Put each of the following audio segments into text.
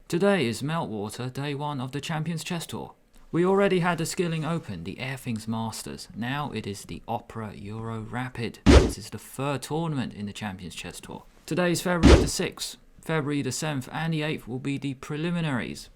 Today is Meltwater, day 1 of the Champions Chess Tour. We already had the Skilling Open, the Airthings Masters. Now it is the Opera Euro Rapid. This is the third tournament in the Champions Chess Tour. Today is February the 6th. February the 7th and the 8th will be the preliminaries.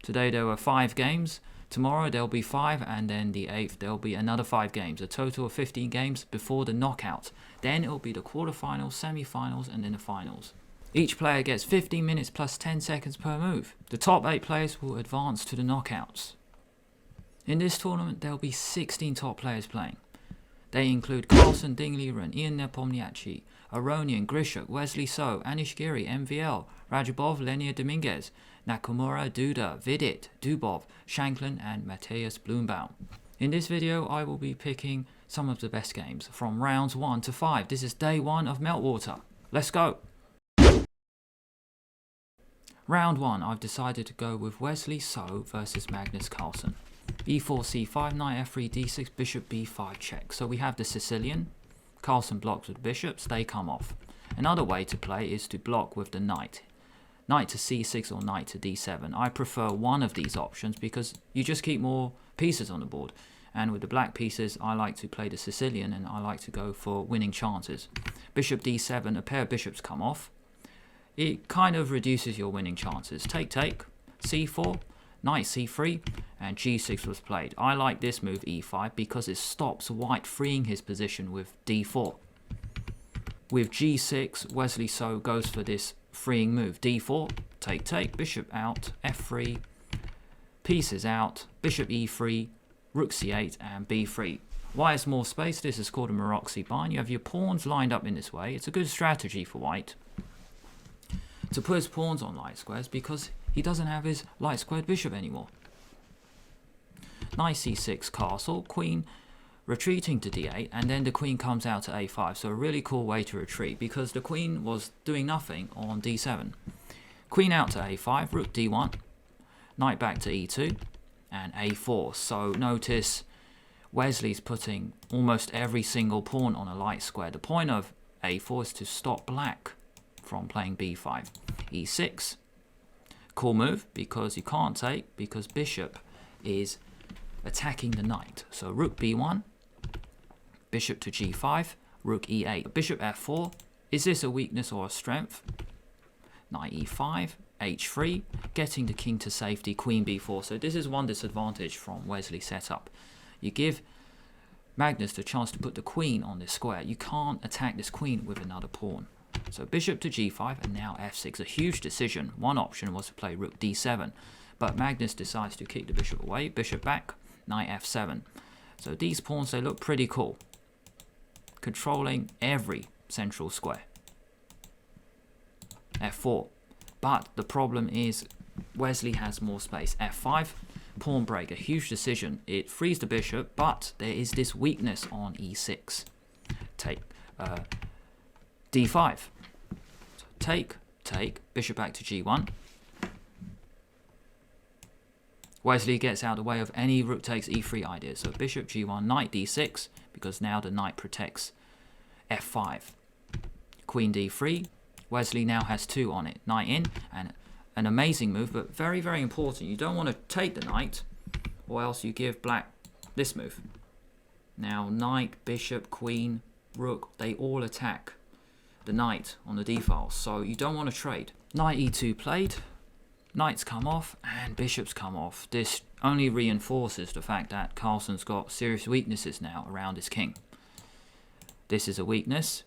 Today there were 5 games. Tomorrow there'll be 5, and then the 8th there'll be another 5 games. A total of 15 games before the knockout. Then it'll be the quarterfinals, semi-finals, and then the finals. Each player gets 15 minutes plus 10 seconds per move. The top 8 players will advance to the knockouts. In this tournament, there will be 16 top players playing. They include Carlsen, Dingley-Ren, Ian Nepom, Aronian, Grishuk, Wesley So, Anish Giri, MVL, Rajabov, Lenia Dominguez, Nakamura, Duda, Vidit, Dubov, Shankland, and Matthias Bloombaum. In this video, I will be picking some of the best games from rounds 1 to 5. This is day 1 of Meltwater. Let's go! Round 1, I've decided to go with Wesley So versus Magnus Carlsen. e4, c5, knight f3, d6, bishop b5 check. So we have the Sicilian. Carlsen blocks with bishops, they come off. Another way to play is to block with the knight. Knight to c6 or knight to d7. I prefer one of these options because you just keep more pieces on the board. And with the black pieces, I like to play the Sicilian and I like to go for winning chances. Bishop d7, a pair of bishops come off. It kind of reduces your winning chances. Take, c4, knight c3, and g6 was played. I like this move e5 because it stops white freeing his position with d4. With g6, Wesley So goes for this freeing move. d4, take, bishop out, f3, pieces out, bishop e3, rook c8, and b3. White has more space. This is called a Maroczy bind. You have your pawns lined up in this way. It's a good strategy for white to put his pawns on light squares because he doesn't have his light squared bishop anymore. Knight c6 castle, queen retreating to d8, and then the queen comes out to a5. So a really cool way to retreat because the queen was doing nothing on d7. Queen out to a5, rook d1, knight back to e2, and a4. So notice Wesley's putting almost every single pawn on a light square. The point of a4 is to stop black from playing b5. e6, cool move because you can't take because bishop is attacking the knight. So rook b1, bishop to g5, rook e8, bishop f4. Is this a weakness or a strength? Knight e5, h3, getting the king to safety, queen b4. So this is one disadvantage from Wesley's setup. You give Magnus the chance to put the queen on this square. You can't attack this queen with another pawn. So bishop to g5 and now f6, a huge decision. One option was to play rook d7, but Magnus decides to kick the bishop away, bishop back, knight f7. So these pawns, they look pretty cool, controlling every central square. f4, but the problem is Wesley has more space. f5, pawn break, a huge decision. It frees the bishop, but there is this weakness on e6. Take d5. So take, bishop back to g1. Wesley gets out of the way of any rook takes e3 idea. So bishop g1, knight d6, because now the knight protects f5. Queen d3. Wesley now has 2 on it. Knight in, and an amazing move, but very, very important. You don't want to take the knight, or else you give black this move. Now knight, bishop, queen, rook, they all attack the knight on the d-file, so you don't want to trade. Knight e2 played, knights come off, and bishops come off. This only reinforces the fact that Carlsen's got serious weaknesses now around his king. This is a weakness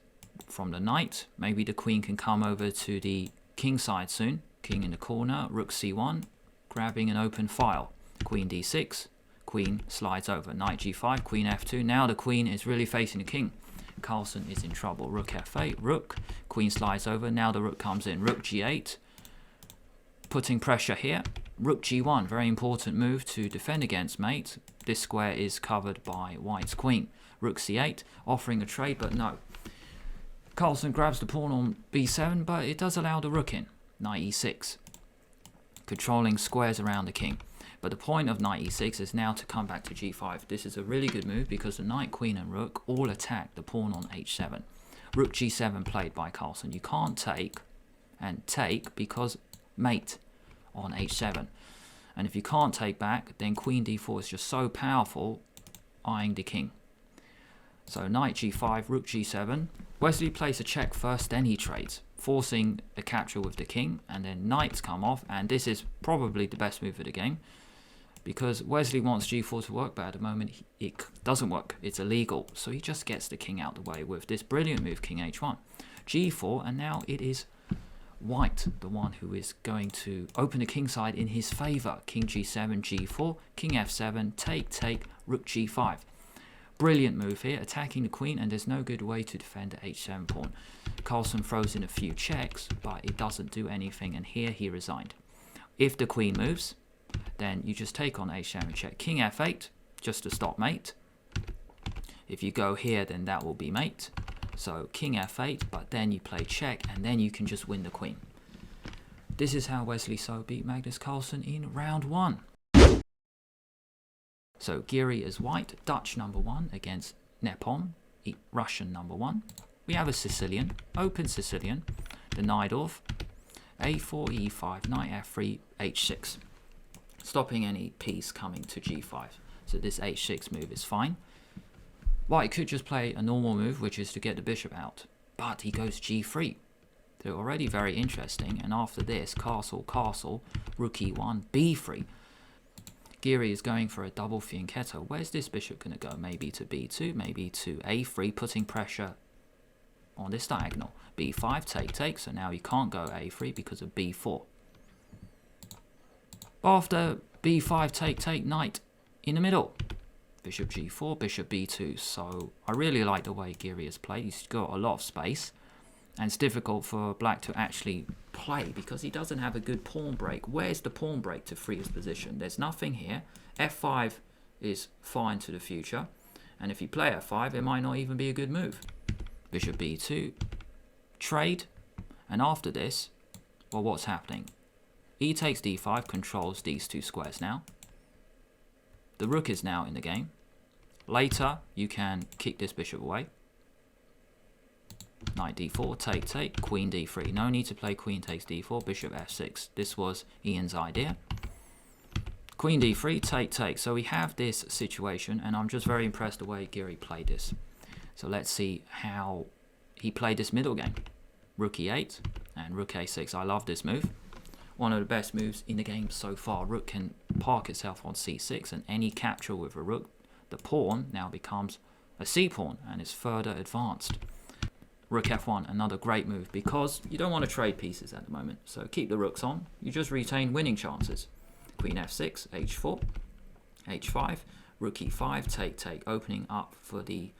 from the knight. Maybe the queen can come over to the king side soon. King in the corner, rook c1, grabbing an open file. Queen d6, queen slides over. Knight g5, queen f2. Now the queen is really facing the king. Carlsen is in trouble. Rook f8, rook, queen slides over. Now the rook comes in. Rook g8, putting pressure here. Rook g1, very important move to defend against mate. This square is covered by white's queen. Rook c8, offering a trade, but no. Carlsen grabs the pawn on b7, but it does allow the rook in. Knight e6, controlling squares around the king. But the point of knight e6 is now to come back to g5. This is a really good move because the knight, queen and rook all attack the pawn on h7. Rook g7 played by Carlsen. You can't take and take because mate on h7. And if you can't take back, then queen d4 is just so powerful, eyeing the king. So knight g5, rook g7. Wesley plays a check first, then he trades, forcing a capture with the king, and then knights come off, and this is probably the best move of the game, because Wesley wants g4 to work, but at the moment it doesn't work, it's illegal, so he just gets the king out the way with this brilliant move, king h1. g4, and now it is white, the one who is going to open the king side in his favor. King g7, g4, king f7, take, rook g5. Brilliant move here, attacking the queen, and there's no good way to defend the h7 pawn. Carlsen throws in a few checks, but it doesn't do anything, and here he resigned. If the queen moves, then you just take on h7 check. King f8, just to stop mate. If you go here, then that will be mate. So king f8, but then you play check, and then you can just win the queen. This is how Wesley So beat Magnus Carlsen in round 1. So Giri is white, Dutch number 1 against Nepom, Russian number 1. We have a Sicilian, open Sicilian, the Najdorf, a4, e5, knight f3, h6. Stopping any piece coming to g5. So this h6 move is fine. White could just play a normal move, which is to get the bishop out, but he goes g3. They're already very interesting, and after this, castle, rook e1, b3. Giri is going for a double fianchetto. Where's this bishop going to go? Maybe to b2, maybe to a3, putting pressure on this diagonal. b5, take, so now you can't go a3 because of b4. After b5, take, knight in the middle. Bishop g4, bishop b2. So I really like the way Giri has played. He's got a lot of space, and it's difficult for black to actually play because he doesn't have a good pawn break. Where's the pawn break to free his position? There's nothing here. f5 is fine to the future, and if you play f5, it might not even be a good move. Bishop b2, trade, and after this, well, what's happening? E takes d5, controls these two squares now. The rook is now in the game. Later, you can kick this bishop away. Knight d4, take, queen d3. No need to play queen takes d4, bishop f6. This was Ian's idea. Queen d3, take. So we have this situation, and I'm just very impressed the way Giri played this. So let's see how he played this middle game. Rook e8 and rook a6. I love this move. One of the best moves in the game so far. Rook can park itself on c6, and any capture with a rook, the pawn now becomes a c-pawn and is further advanced. Rook f1, another great move, because you don't want to trade pieces at the moment. So keep the rooks on. You just retain winning chances. Queen f6, h4, h5, rook e5, take, opening up for the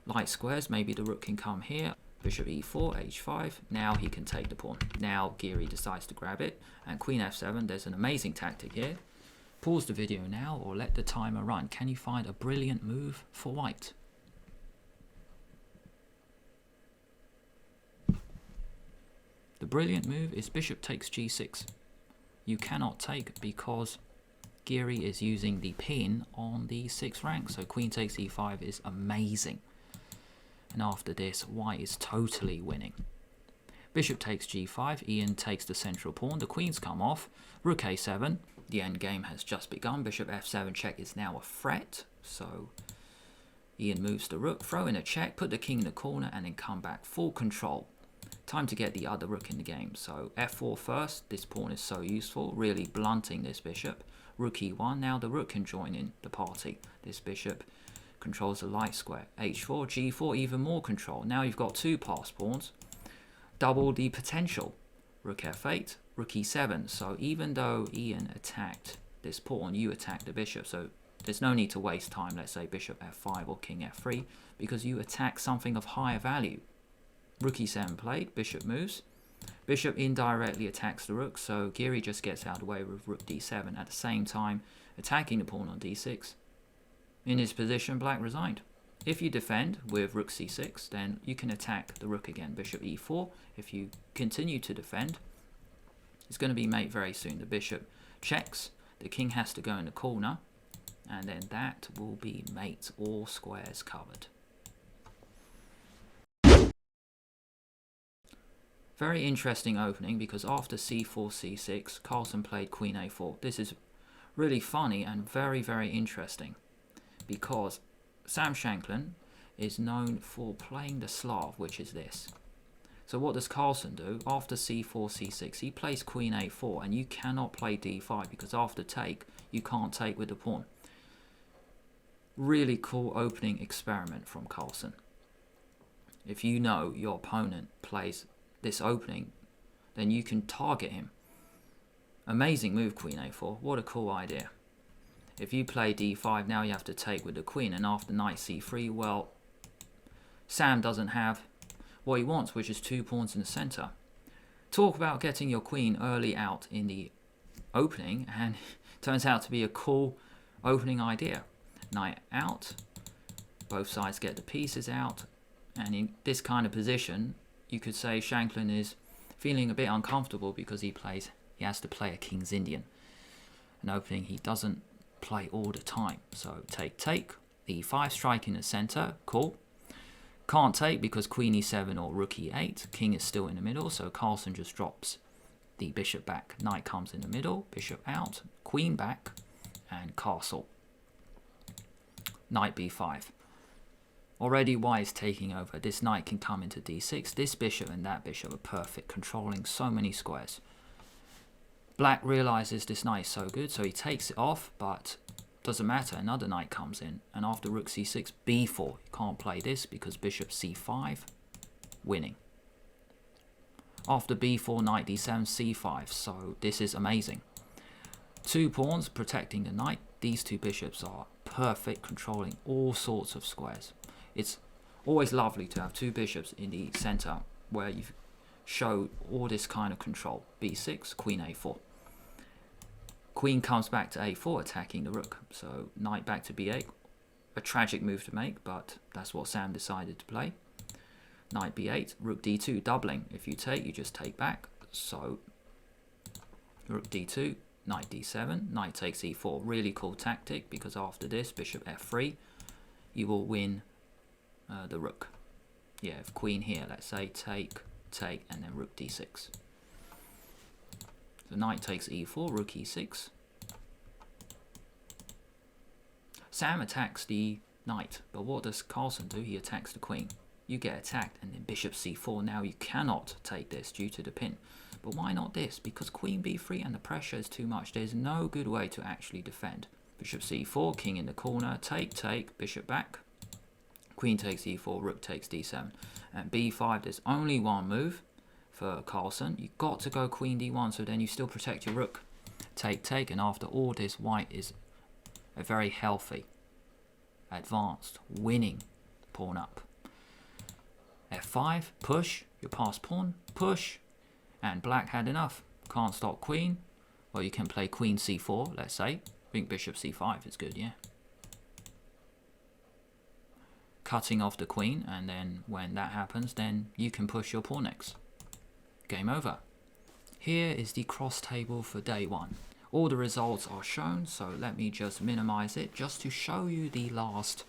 light squares. Maybe the rook can come here. Bishop e4, h5, now he can take the pawn. Now Giri decides to grab it, and queen f7, there's an amazing tactic here. Pause the video now or let the timer run. Can you find a brilliant move for white? The brilliant move is bishop takes g6. You cannot take because Giri is using the pin on the 6th rank, so queen takes e5 is amazing. And after this, white is totally winning. Bishop takes g5, Ian takes the central pawn, the queens come off, rook a7, the end game has just begun, bishop f7 check is now a threat, so Ian moves the rook, throw in a check, put the king in the corner, and then come back, full control. Time to get the other rook in the game, so f4 first, this pawn is so useful, really blunting this bishop. Rook e1, now the rook can join in the party, this bishop controls the light square. h4, g4, even more control. Now you've got two pass pawns, double the potential. Rook f8, rook e7. So even though Ian attacked this pawn, you attacked the bishop. So there's no need to waste time, let's say bishop f5 or king f3, because you attack something of higher value. Rook e7 played, bishop moves. Bishop indirectly attacks the rook, so Giri just gets out of the way with rook d7, at the same time attacking the pawn on d6. In this position, black resigned. If you defend with rook c6, then you can attack the rook again. Bishop e4. If you continue to defend, it's going to be mate very soon. The bishop checks. The king has to go in the corner. And then that will be mate. All squares covered. Very interesting opening because after c4, c6, Carlsen played queen a4. This is really funny and very, very interesting because Sam Shankland is known for playing the Slav, which is this. So what does Carlsen do? After c4, c6, he plays queen a4, and you cannot play d5 because after take, you can't take with the pawn. Really cool opening experiment from Carlsen. If you know your opponent plays this opening, then you can target him. Amazing move, queen a4. What a cool idea. If you play d5, now you have to take with the queen, and after knight c3, well, Sam doesn't have what he wants, which is 2 pawns in the center. Talk about getting your queen early out in the opening, and turns out to be a cool opening idea. Knight out, both sides get the pieces out, and in this kind of position, you could say Shankland is feeling a bit uncomfortable because he has to play a King's Indian, an opening he doesn't play all the time. So take, e5, strike in the center, cool. Can't take because queen e7 or rook e8, king is still in the middle, so Carlsen just drops the bishop back. Knight comes in the middle, bishop out, queen back, and castle. Knight b5. Already white is taking over. This knight can come into d6. This bishop and that bishop are perfect, controlling so many squares. Black realizes this knight is so good, so he takes it off, but doesn't matter. Another knight comes in, and after rook c6, b4. You can't play this because bishop c5, winning. After b4, knight d7, c5. So this is amazing. 2 pawns protecting the knight. These 2 bishops are perfect, controlling all sorts of squares. It's always lovely to have 2 bishops in the center where you show all this kind of control. b6, queen a4. Queen comes back to a4, attacking the rook. So knight back to b8. A tragic move to make, but that's what Sam decided to play. Knight b8, rook d2, doubling. If you take, you just take back. So rook d2, knight d7, knight takes e4. Really cool tactic because after this, bishop f3, you will win the rook. Yeah, if queen here, let's say take, and then rook d6. So knight takes e4, rook e6. Sam attacks the knight, but what does Carlsen do? He attacks the queen. You get attacked, and then bishop c4. Now you cannot take this due to the pin. But why not this? Because queen b3 and the pressure is too much. There's no good way to actually defend. Bishop c4, king in the corner, take, bishop back. Queen takes e4, rook takes d7. And b5, there's only one move for Carlsen. You've got to go queen d1, so then you still protect your rook. Take, and after all this, white is a very healthy, advanced, winning pawn up. f5, push, your passed pawn, push, and black had enough. Can't stop queen. Well, you can play queen c4, let's say. I think bishop c5 is good, yeah. Cutting off the queen, and then when that happens, then you can push your pawn next. Game over. Here is the cross table for day 1. All the results are shown, so let me just minimize it just to show you the last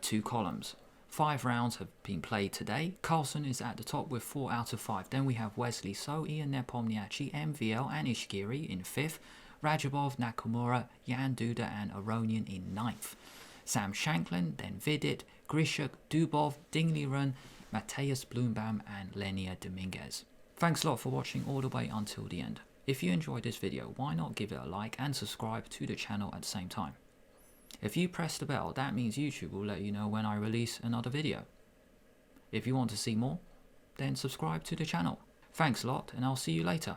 2 columns. 5 rounds have been played today. Carlsen is at the top with 4 out of 5. Then we have Wesley So, Ian Nepom, MVL, and Giri in 5th. Rajabov, Nakamura, Jan Duda, and Aronian in 9th. Sam Shankland, then Vidit, Grishuk, Dubov, Dingliren, Mateus Bloombaum, and Lenia Dominguez. Thanks a lot for watching all the way until the end. If you enjoyed this video, why not give it a like and subscribe to the channel at the same time. If you press the bell, that means YouTube will let you know when I release another video. If you want to see more, then subscribe to the channel. Thanks a lot, and I'll see you later.